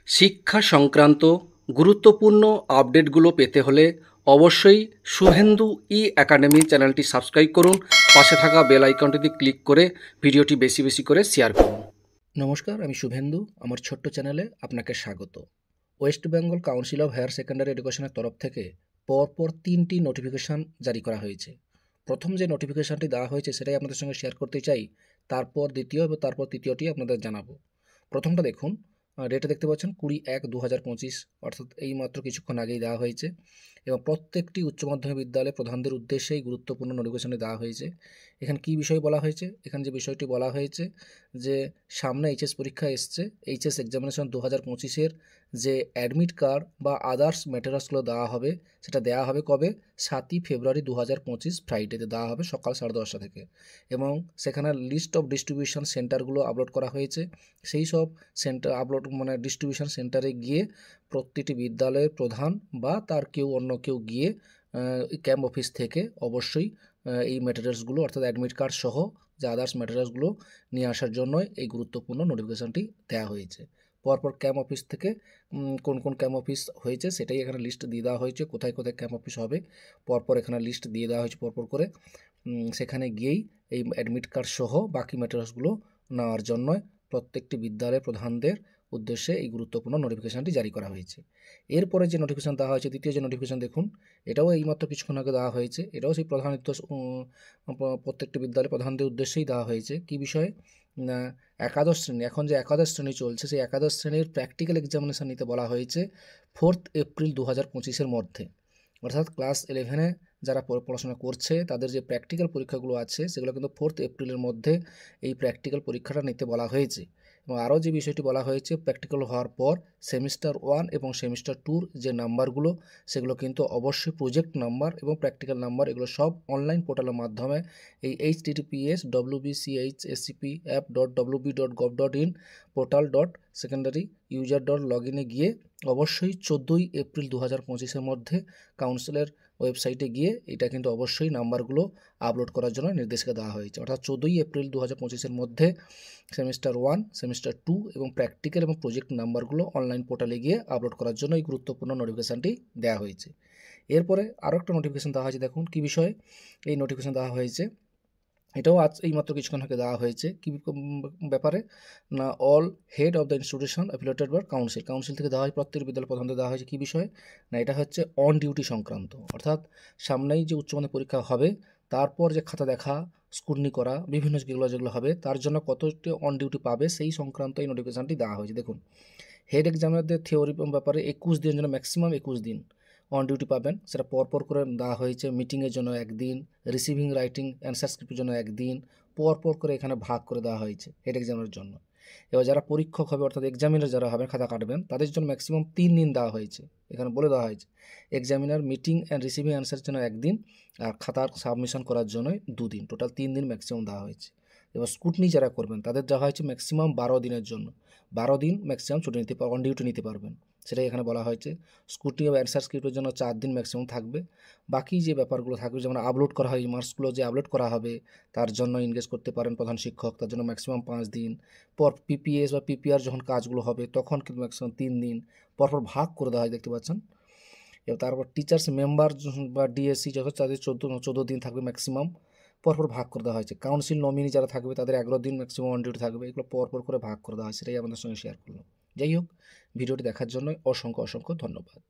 শিক্ষা সংক্রান্ত গুরুত্বপূর্ণ আপডেটগুলো পেতে হলে অবশ্যই শুভেন্দু একাডেমি চ্যানেলটি সাবস্ক্রাইব করুন। পাশে থাকা বেল আইকনটিতে ক্লিক করে ভিডিওটি বেশি বেশি করে শেয়ার করুন। নমস্কার, আমি শুভেন্দু। আমার ছোট্ট চ্যানেলে আপনাকে স্বাগত। West Bengal council of higher secondary এডুকেশনের তরফ থেকে পরপর 3টি নোটিফিকেশান জারি করা হয়েছে। প্রথম যে নোটিফিকেশানটি দেওয়া হয়েছে সেটাই আপনাদের সঙ্গে শেয়ার করতে চাই, তারপর দ্বিতীয় এবং তারপর তৃতীয়টি আপনাদের জানাবো। প্রথমটা দেখুন, ডেটে দেখতে পাচ্ছেন 20/1/2025, অর্থাৎ এই মাত্র কিছুক্ষণ আগেই দেওয়া হয়েছে এবং প্রত্যেকটি উচ্চ মাধ্যমিক বিদ্যালয় প্রধানদের উদ্দেশ্যেই গুরুত্বপূর্ণ নোটিফিকেশনে দেওয়া হয়েছে। এখানে কী বিষয় বলা হয়েছে? এখানে যে বিষয়টি বলা হয়েছে যে সামনে এইচএস পরীক্ষা এসছে, এইচএস এক্সামিনেশন 2025-এর যে অ্যাডমিট কার্ড বা আদার্স ম্যাটেরিয়ালসগুলো দেওয়া হবে, সেটা দেওয়া হবে কবে? 7ই ফেব্রুয়ারি 2025 ফ্রাইডেতে দেওয়া হবে সকাল 10:30 থেকে। এবং সেখানে লিস্ট অফ ডিস্ট্রিবিউশন সেন্টারগুলো আপলোড করা হয়েছে। সেই সব সেন্টার ডিস্ট্রিবিউশন সেন্টারে গিয়ে প্রতিটি বিদ্যালয়ের প্রধান বা তার অন্য কেউ গিয়ে ক্যাম্প অফিস থেকে অবশ্যই এই ম্যাটেরিয়ালসগুলো অর্থাৎ অ্যাডমিট কার্ড সহ যে আদার্স ম্যাটেরিয়ালসগুলো নিয়ে আসার জন্য এই গুরুত্বপূর্ণ নোটিফিকেশানটি দেওয়া হয়েছে। পরপর ক্যাম্প অফিস থেকে কোন কোন ক্যাম্প অফিস হয়েছে সেটাই এখানে লিস্ট দিয়ে দেওয়া হয়েছে, কোথায় কোথায় ক্যাম্প অফিস হবে পরপর এখানে লিস্ট দিয়ে দেওয়া হয়েছে পরপর করে। সেখানে গিয়েই এই অ্যাডমিট কার্ড সহ বাকি ম্যাটেরিয়ালসগুলো নেওয়ার জন্য প্রত্যেকটি বিদ্যালয়ের প্রধানদের উদ্দেশ্যে এই গুরুত্বপূর্ণ নোটিফিকেশানটি জারি করা হয়েছে। এরপরে যে নোটিফিকেশান দেওয়া হয়েছে, দ্বিতীয় যে নোটিফিকেশান দেখুন, এটাও এইমাত্র কিছুক্ষণ আগে দেওয়া হয়েছে। এটাও সেই প্রত্যেকটি বিদ্যালয়ের প্রধানদের উদ্দেশ্যেই দেওয়া হয়েছে। কী বিষয়ে? না, একাদশ শ্রেণী, এখন যে একাদশ শ্রেণী চলছে সেই একাদশ শ্রেণীর প্র্যাকটিক্যাল এক্সামিনেশান নিতে বলা হয়েছে 4 এপ্রিল 2025-এর মধ্যে। অর্থাৎ ক্লাস 11-এ যারা পড়াশোনা করছে তাদের যে প্র্যাকটিক্যাল পরীক্ষাগুলো আছে সেগুলো কিন্তু 4 এপ্রিলের মধ্যে এই প্র্যাকটিক্যাল পরীক্ষাটা নিতে বলা হয়েছে। এবং আরও যে বিষয়টি বলা হয়েছে, প্র্যাকটিক্যাল হওয়ার পর সেমিস্টার 1 এবং সেমিস্টার 2-র যে নাম্বারগুলো সেগুলো কিন্তু অবশ্যই প্রজেক্ট নাম্বার এবং প্র্যাকটিক্যাল নাম্বার এগুলো সব অনলাইন পোর্টালের মাধ্যমে এই https://wbchscp.app.wb.gov.in portal.secondary-user.login-এ গিয়ে অবশ্যই 14ই এপ্রিল 2025-এর মধ্যে কাউন্সিলের ওয়েবসাইটে গিয়ে এটা কিন্তু অবশ্যই নাম্বারগুলো আপলোড করার জন্য নির্দেশিকা দেওয়া হয়েছে। অর্থাৎ 14ই এপ্রিল 2025-এর মধ্যে সেমিস্টার 1, সেমিস্টার 2 এবং প্র্যাকটিক্যাল এবং প্রজেক্ট নাম্বারগুলো অনলাইন পোর্টালে গিয়ে আপলোড করার জন্য এই গুরুত্বপূর্ণ নোটিফিকেশানটি দেওয়া হয়েছে। এরপরে আরও একটা নোটিফিকেশান দেওয়া হয়েছে। দেখুন কী বিষয়ে এই নোটিফিকেশান দেওয়া হয়েছে, এটাও এইমাত্র কিছুক্ষণ আগে দেওয়া হয়েছে। কী ব্যাপারে? না, all head of the institution affiliated by council থেকে দেওয়া হয়, প্রত্যেক বিদ্যালয় প্রধানদের দেওয়া হয়েছে। কী বিষয়ে? না, এটা হচ্ছে অন ডিউটি সংক্রান্ত। অর্থাৎ সামনেই যে উচ্চমাধ্যমিক পরীক্ষা হবে তারপর যে খাতা দেখা, স্ক্রুটনি করা বিভিন্ন যেগুলো হবে তার জন্য কতটি অন ডিউটি পাবে সেই সংক্রান্ত এই নোটিফিকেশানটি দেওয়া হয়েছে। দেখুন, হেড এক্সামিনারদের থিওরি ব্যাপারে 21 দিনের জন্য ম্যাক্সিমাম 21 দিন অন ডিউটি পাবেন, সেটা পরপর করে দেওয়া হয়েছে। মিটিংয়ের জন্য 1 দিন, রিসিভিং রাইটিং অ্যান্সার স্ক্রিপ্টের জন্য 1 দিন, পরপর করে এখানে ভাগ করে দেওয়া হয়েছে হেড এক্সামিনের জন্য। এবার যারা পরীক্ষক হবে অর্থাৎ এক্সামিনার যারা হবেন, খাতা কাটবেন, তাদের জন্য ম্যাক্সিমাম 3 দিন দেওয়া হয়েছে। এখানে বলে দেওয়া হয়েছে এক্সামিনার মিটিং অ্যান্ড রিসিভিং অ্যান্সারের জন্য 1 দিন আর খাতার সাবমিশন করার জন্য 2 দিন, টোটাল 3 দিন ম্যাক্সিমাম দেওয়া হয়েছে। এবার স্কুটনি যারা করবেন তাদের দেওয়া হয়েছে ম্যাক্সিমাম 12 দিনের জন্য, 12 দিন ম্যাক্সিমাম ছুটি নিতে অন ডিউটি নিতে পারবেন, সেটাই এখানে বলা হয়েছে। স্কুটনি ও অ্যান্সার স্ক্রিপ্টের জন্য 4 দিন ম্যাক্সিমাম থাকবে। বাকি যে ব্যাপারগুলো থাকবে, যেমন আপলোড করা হয়, মার্কসগুলো যে আপলোড করা হবে তার জন্য এনগেজ করতে পারেন প্রধান শিক্ষক, তার জন্য ম্যাক্সিমাম 5 দিন। পিপিএস বা পিপিআর যখন কাজগুলো হবে তখন কিন্তু ম্যাক্সিমাম 3 দিন, পরপর ভাগ করে দেওয়া হয়, দেখতে পাচ্ছেন। এবার তারপর টিচার্স মেম্বার বা ডিএসসি যখন তাদের 14 দিন থাকবে ম্যাক্সিমাম, পরপর ভাগ করে দেওয়া হয়েছে। কাউন্সিল নমিনি যারা থাকবে তাদের 11 দিন ম্যাক্সিমাম অন ডিউটি থাকবে, এগুলো পরপর করে ভাগ করে দেওয়া হয়, সেটাই আমাদের সঙ্গে শেয়ার করলাম। যাই হোক, ভিডিওটি দেখার জন্য অসংখ্য ধন্যবাদ।